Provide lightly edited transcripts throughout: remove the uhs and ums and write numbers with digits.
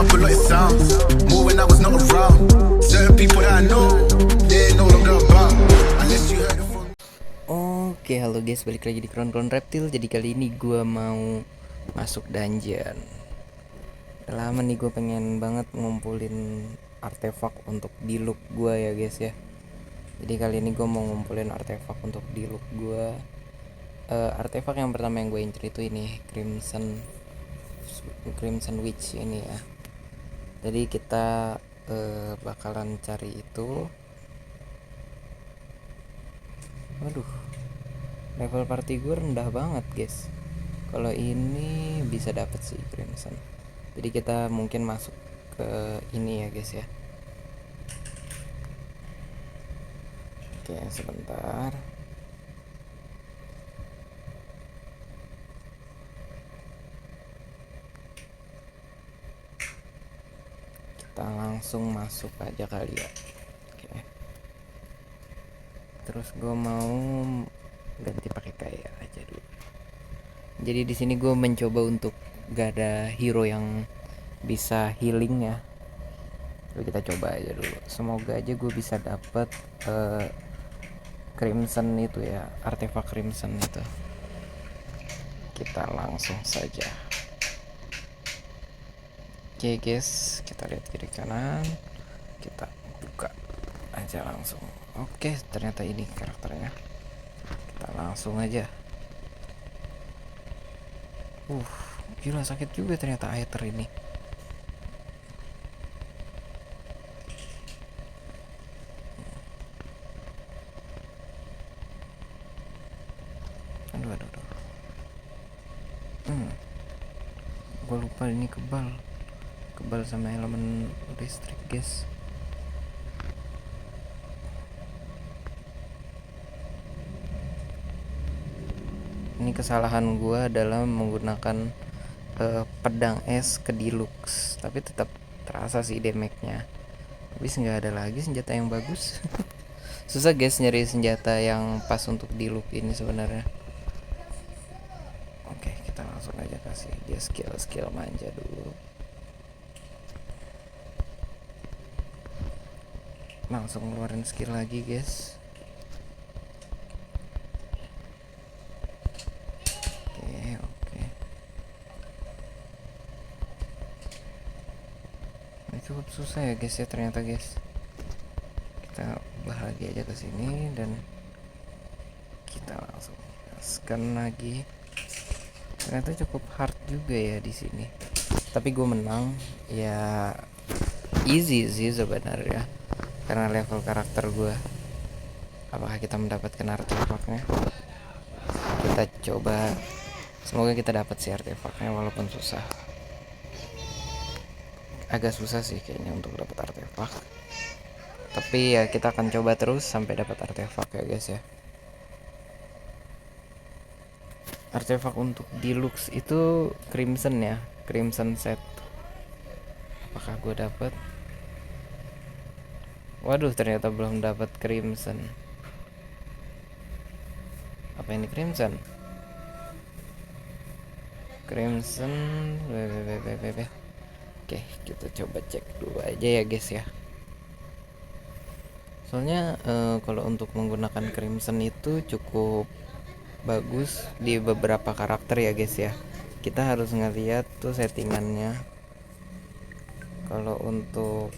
up a lot it sounds. More when I was not around. Certain people that I know, they ain't no longer about. Unless you heard it from. Oke, halo guys, balik lagi di Kron Reptil. Jadi kali ini gue mau masuk dungeon. Udah lama nih gue pengen banget ngumpulin artefak untuk di look gue ya guys ya. Jadi kali ini gue mau ngumpulin artefak untuk di look gue. Artefak yang pertama yang gue incer itu ini Crimson Witch ini ya. Jadi kita bakalan cari itu. Waduh, level party gue rendah banget guys. Kalau ini bisa dapet sih Crimson. Jadi kita mungkin masuk ke ini ya guys ya. Oke, sebentar. Kita langsung masuk aja kali ya. Oke. Terus gue mau ganti pakai kaya aja dulu. Jadi di sini gue mencoba untuk gak ada hero yang bisa healing ya. Lalu kita coba aja dulu. Semoga aja gue bisa dapet Crimson itu ya, artefak Crimson itu. Kita langsung saja. Oke guys, kita lihat kiri kanan. Kita buka aja langsung. Oke, ternyata ini karakternya. Kita langsung aja. Gila sakit juga ternyata Aether ini. Aduh. Gue lupa ini kebal sama elemen listrik guys. Ini kesalahan gue adalah menggunakan pedang es ke deluxe, tapi tetap terasa sih damage-nya. Habis nggak ada lagi senjata yang bagus. Susah guys nyari senjata yang pas untuk deluxe ini sebenarnya. Oke, kita langsung aja kasih dia skill manja dulu. Langsung ngeluarin skill lagi guys. Oke. Ini cukup susah ya guys ya ternyata guys. Kita ubah lagi aja ke sini dan kita langsung scan lagi. Ternyata cukup hard juga ya di sini. Tapi gue menang ya, easy sih sebenarnya karena level karakter gue. Apakah kita mendapatkan artefaknya? Kita coba. Semoga kita dapat sih artefaknya walaupun susah. Agak susah sih kayaknya untuk dapat artefak. Tapi ya kita akan coba terus sampai dapat artefak ya guys ya. Artefak untuk deluxe itu Crimson ya, Crimson set. Apakah gue dapat? Waduh, ternyata belum dapat Crimson. Apa ini Crimson? Crimson. Oke, kita coba cek dulu aja ya guys ya. Soalnya kalau untuk menggunakan Crimson itu cukup bagus di beberapa karakter ya guys ya. Kita harus ngeliat tuh settingannya. Kalau untuk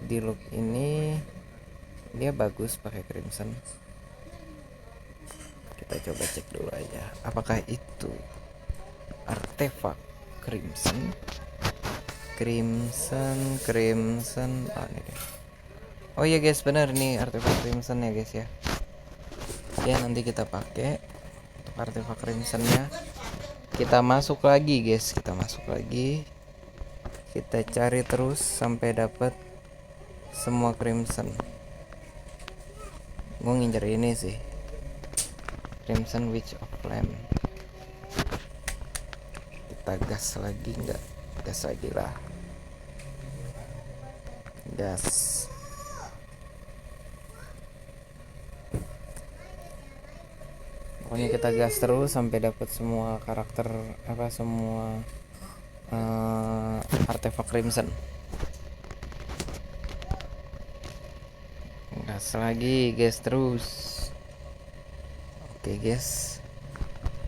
di look ini dia bagus pakai Crimson. Kita coba cek dulu aja apakah itu artefak Crimson. Ini deh. Oh iya guys, benar nih artefak Crimson ya guys ya. Ya nanti kita pakai untuk artefak Crimsonnya. Kita masuk lagi guys, kita cari terus sampai dapat semua Crimson. Gue ngincer ini sih, Crimson Witch of Flame. Kita gas lagi nggak? Gas lagi lah. Gas. Pokoknya kita gas terus sampai dapat semua karakter, semua artefak crimson. Gas lagi guys, terus. Oke guys,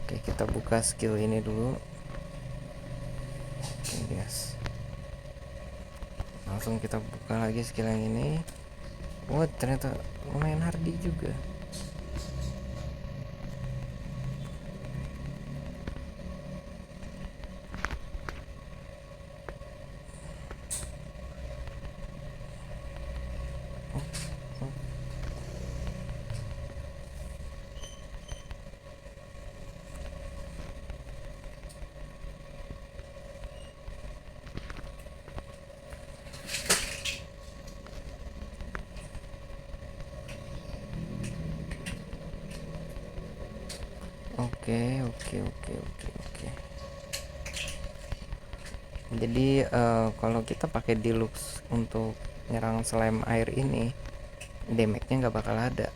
oke kita buka skill ini dulu. Oke guys, langsung kita buka lagi skill yang ini. Wah, ternyata lumayan hardy juga. Oke. Jadi kalau kita pakai deluxe untuk nyerang slime air ini, damage-nya nggak bakal ada.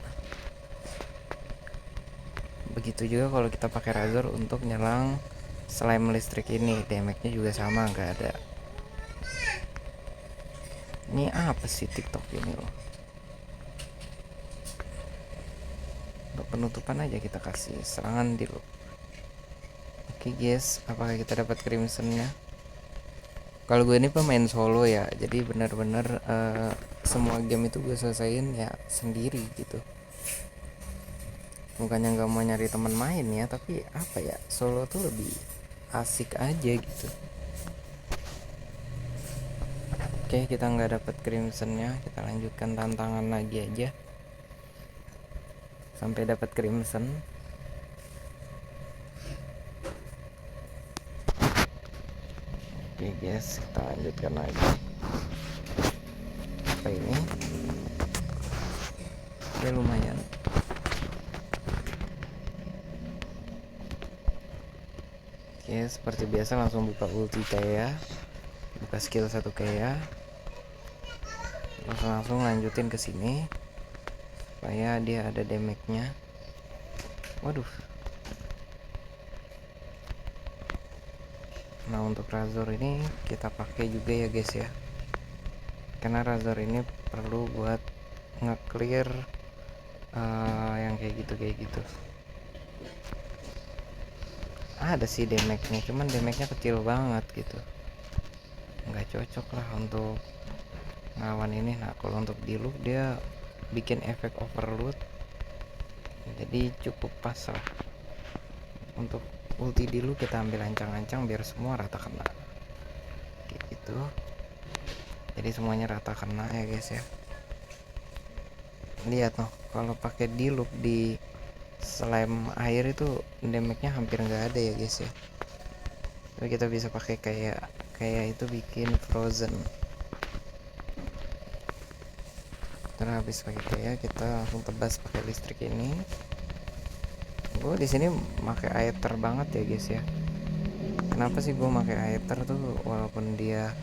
Begitu juga kalau kita pakai razor untuk nyerang slime listrik ini, damage-nya juga sama, nggak ada. Ini apa sih TikTok ini loh? Untuk penutupan aja kita kasih serangan dulu. Oke guys, apakah kita dapat crimsonnya? Kalau gue ini pemain solo ya, jadi benar-benar semua game itu gue selesaiin ya sendiri gitu. Bukannya nggak mau nyari teman main ya, tapi apa ya, solo tuh lebih asik aja gitu. Oke, kita nggak dapat crimsonnya, kita lanjutkan tantangan lagi aja sampai dapat crimson. Oke guys, kita lanjutkan lagi. Apa ini? Ya lumayan. Oke, seperti biasa langsung buka ulti kayak, buka skill 1 kayak, terus langsung lanjutin ke sini supaya dia ada damage-nya. Waduh. Nah, untuk razor ini kita pakai juga ya guys ya, karena razor ini perlu buat nge-clear yang kayak gitu. Ada sih damage-nya, cuman damage-nya kecil banget gitu, nggak cocok lah untuk ngelawan ini. Nah, kalau untuk deluxe dia bikin efek overload, jadi cukup pas lah. Untuk ulti dulu kita ambil ancang-ancang biar semua rata kena kayak gitu, jadi semuanya rata kena ya guys ya. Lihat noh, kalau pakai deluxe di slime air itu damage-nya hampir nggak ada ya guys ya. Tapi kita bisa pakai kayak itu bikin frozen. Terus habis pakai kayak, kita langsung tebas pakai listrik ini. Gue di sini pakai aether banget ya guys ya. Kenapa sih gue pakai aether tuh, walaupun dia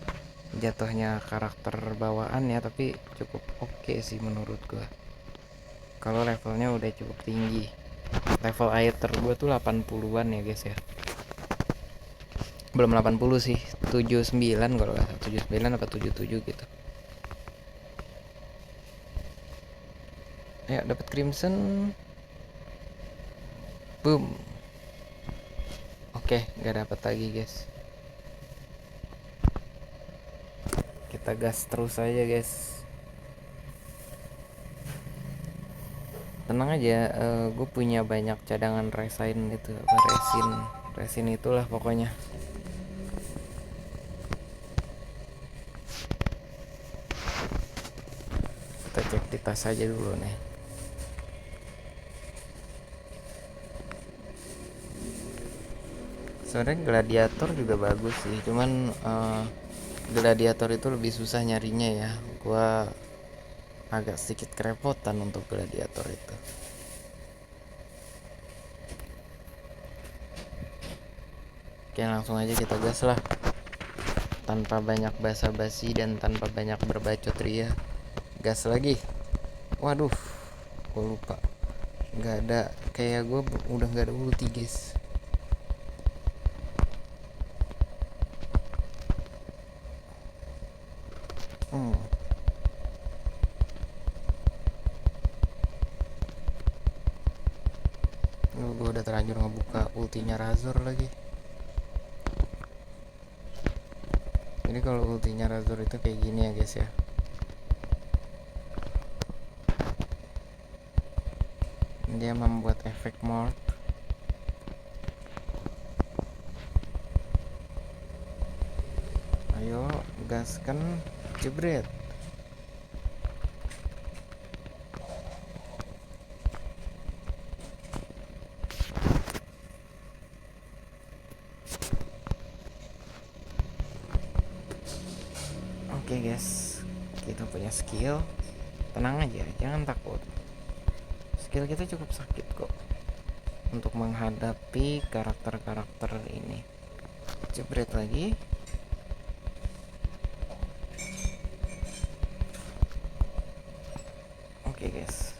jatuhnya karakter bawaan ya, tapi cukup oke sih menurut gue. Kalau levelnya udah cukup tinggi. Level aether gue tuh 80-an ya guys ya. Belum 80 sih, 79 kalau nggak salah, 79 apa 77 gitu. Ayo dapat crimson. Boom. Oke, nggak dapat lagi guys. Kita gas terus aja guys. Tenang aja, gue punya banyak cadangan resin itu, resin itulah pokoknya. Kita cek di tas aja dulu nih. Sebenarnya gladiator juga bagus sih, cuman gladiator itu lebih susah nyarinya ya. Gua agak sedikit kerepotan untuk gladiator itu. Oke, langsung aja kita gas lah, tanpa banyak basa-basi dan tanpa banyak berbacot ria. Gas lagi. Waduh, gue lupa, nggak ada, kayak gue udah nggak ada ulti guys. Hmm. Gue udah terlanjur ngebuka ultinya Razor lagi. Jadi kalau ultinya Razor itu kayak gini ya guys ya. Dia membuat efek morph. Ayo gaskan, jebret. Oke guys, kita punya skill. Tenang aja, jangan takut. Skill kita cukup sakit kok untuk menghadapi karakter-karakter ini. Jebret lagi. Oke guys.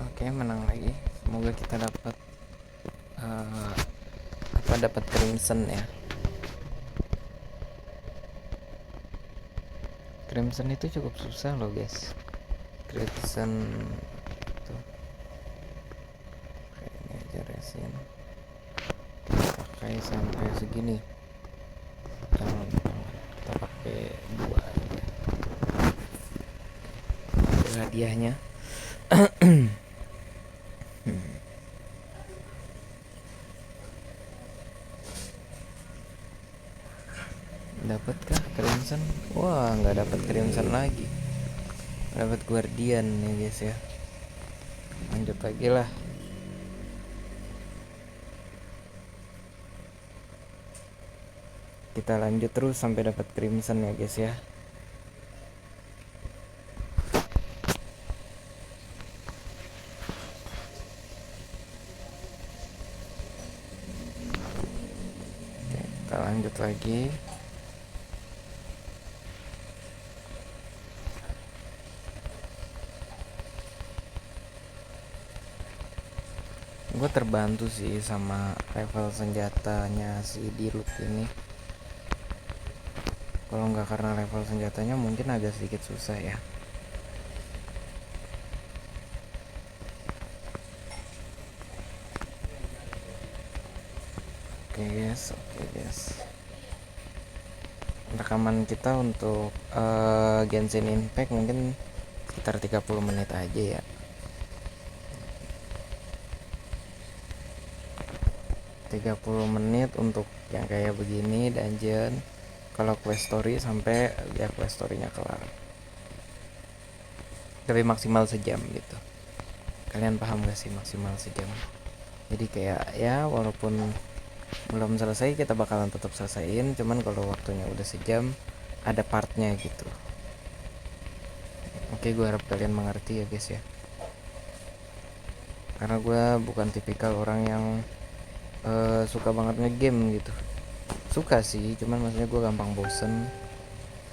Oke, menang lagi. Semoga kita dapat dapat crimson ya. Crimson itu cukup susah loh guys. Crimson tuh. Ini aja resin. Pakai sampai segini. Jangan kita pakai 2 aja. Ada hadiahnya. Dapatkah crimson? Wah, nggak dapat crimson lagi. Dapat guardian ya guys ya. Lanjut lagi lah. Kita lanjut terus sampai dapat crimson ya guys ya. Oke, kita lanjut lagi. Gue terbantu sih sama level senjatanya si Diluc ini. Kalau nggak karena level senjatanya mungkin agak sedikit susah ya. Oke guys. Rekaman kita untuk Genshin Impact mungkin sekitar 30 menit aja ya. menit untuk yang kayak begini dungeon. Kalau quest story sampai ya quest story-nya kelar. Tapi maksimal sejam gitu. Kalian paham gak sih maksimal sejam? Jadi kayak ya walaupun belum selesai kita bakalan tetap selesaiin, cuman kalau waktunya udah sejam ada partnya gitu. Oke, gue harap kalian mengerti ya guys ya. Karena gue bukan tipikal orang yang suka banget ngegame gitu. Suka sih, cuman maksudnya gue gampang bosen.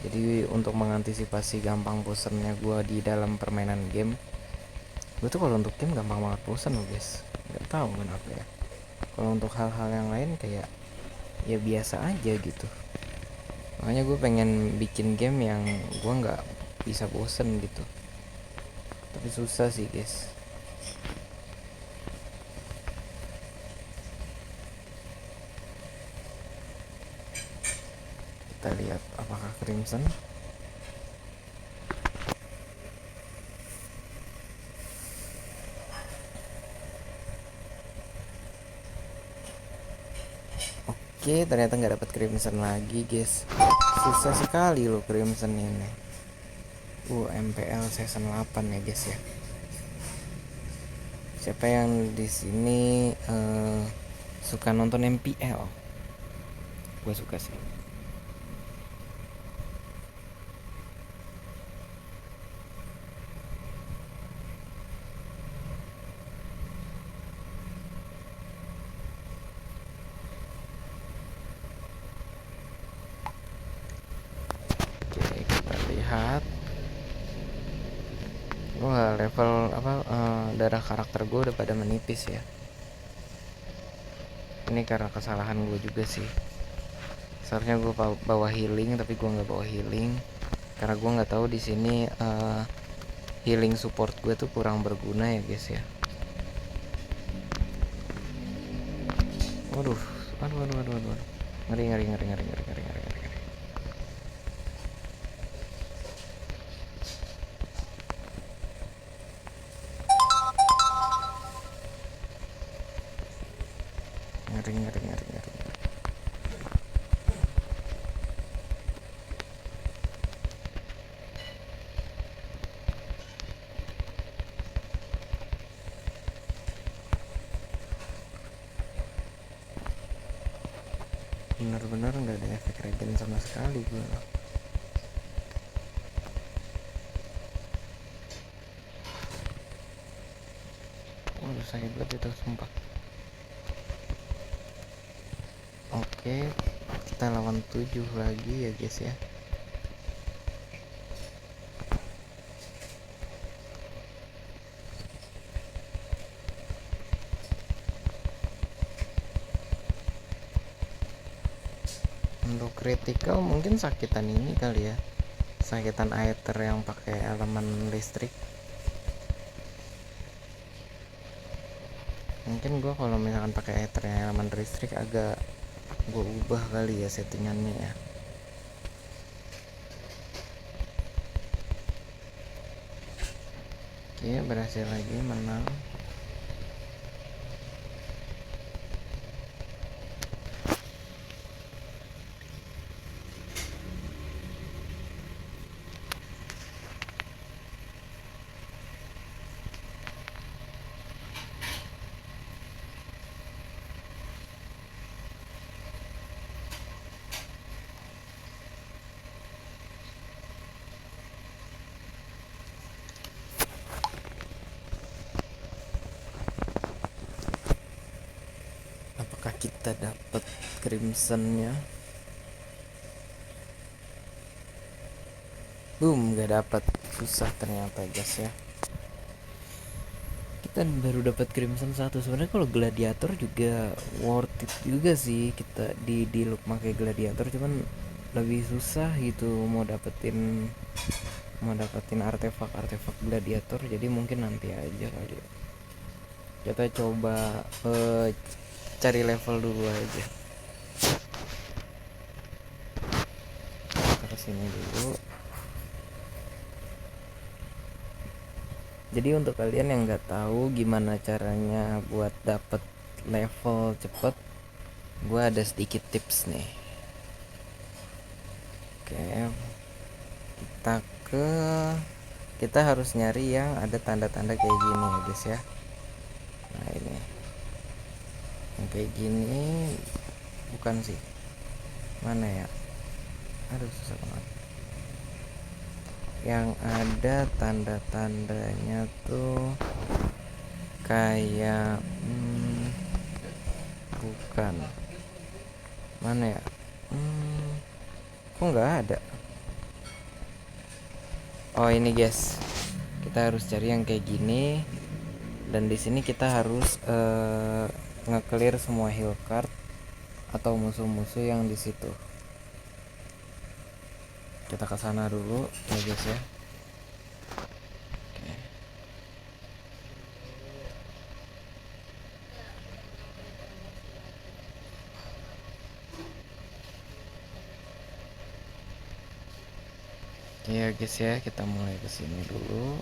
Jadi untuk mengantisipasi gampang bosennya gue di dalam permainan game, gue tuh kalau untuk game gampang banget bosen loh guys. Gak tahu kenapa ya. Kalau untuk hal-hal yang lain kayak ya biasa aja gitu. Makanya gue pengen bikin game yang gue nggak bisa bosen gitu. Tapi susah sih guys. Kita lihat apakah crimson. Oke, ternyata nggak dapat crimson lagi guys. Susah sekali loh crimson ini. MPL season 8 ya guys ya. Siapa yang di sini suka nonton MPL? Gue suka sih. Oke, kita lihat. Wah, level apa, darah karakter gue udah pada menipis ya. Ini karena kesalahan gue juga sih. Seharusnya gue bawa healing, tapi gue nggak bawa healing karena gue nggak tahu di sini healing support gue tuh kurang berguna ya guys ya. Waduh, aduh, aduh, aduh, aduh, ngeri, ngeri, ngeri, ngeri, ngeri, ngeri, ngeri, ngeri. Ngeri, ngeri, ngeri, ngeri, ngeri. Bener-bener nggak ada efek regen sama sekali gue. Waduh, sakit banget itu sumpah. Oke, kita lawan 7 lagi ya guys ya. Untuk critical mungkin sakitan ini kali ya, sakitan aether yang pakai elemen listrik. Mungkin gue kalau misalkan pakai aether yang elemen listrik agak gue ubah kali ya settingannya ya. Oke, berhasil lagi menang. Apakah kita dapat crimsonnya? Boom, gak dapat. Susah ternyata guys ya. Kita baru dapat crimson 1. Sebenarnya kalau gladiator juga worth it juga sih kita di look pakai gladiator, cuman lebih susah gitu mau dapetin artefak gladiator. Jadi mungkin nanti aja kali ya. Kita coba cari level dulu aja. Kita kesini dulu. Jadi untuk kalian yang nggak tahu gimana caranya buat dapet level cepet, gue ada sedikit tips nih. Oke, kita harus nyari yang ada tanda-tanda kayak gini ya guys ya. Nah ini, yang kayak gini bukan sih, mana ya? Aduh, susah banget. Yang ada tanda-tandanya tuh kayak bukan, mana ya? Kok nggak ada? Oh ini guys, kita harus cari yang kayak gini, dan di sini kita harus nge-clear semua heal card atau musuh-musuh yang di situ. Kita ke sana dulu ya guys ya. Oke ya guys ya, kita mulai ke sini dulu.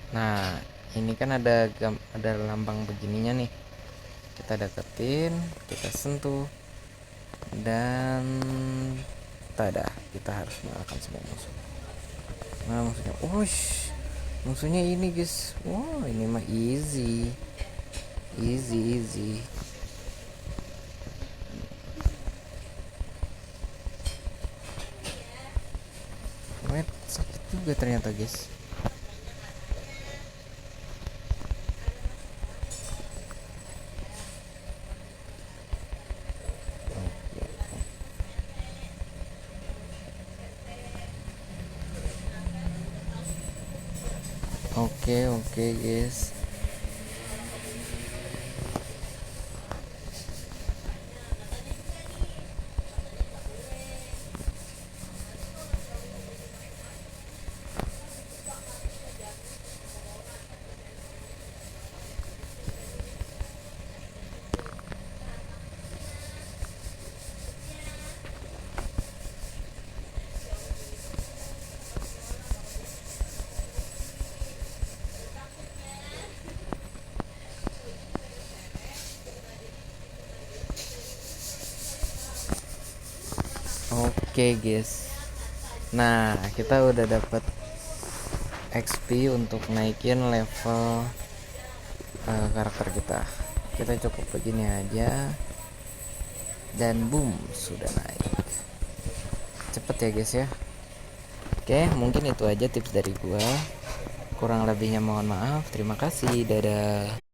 Nah, ini kan ada lambang begininya nih. Kita deketin, kita sentuh, dan tada, kita harus mengalahkan semua musuh. Nah musuhnya, musuhnya ini guys. Wow, ini mah easy. Wait, sakit juga ternyata guys. Oke guys. Oke guys, nah kita udah dapat XP untuk naikin level karakter kita. Kita cukup begini aja dan boom, sudah naik. Cepet ya guys ya. Oke, mungkin itu aja tips dari gua. Kurang lebihnya mohon maaf. Terima kasih, dadah.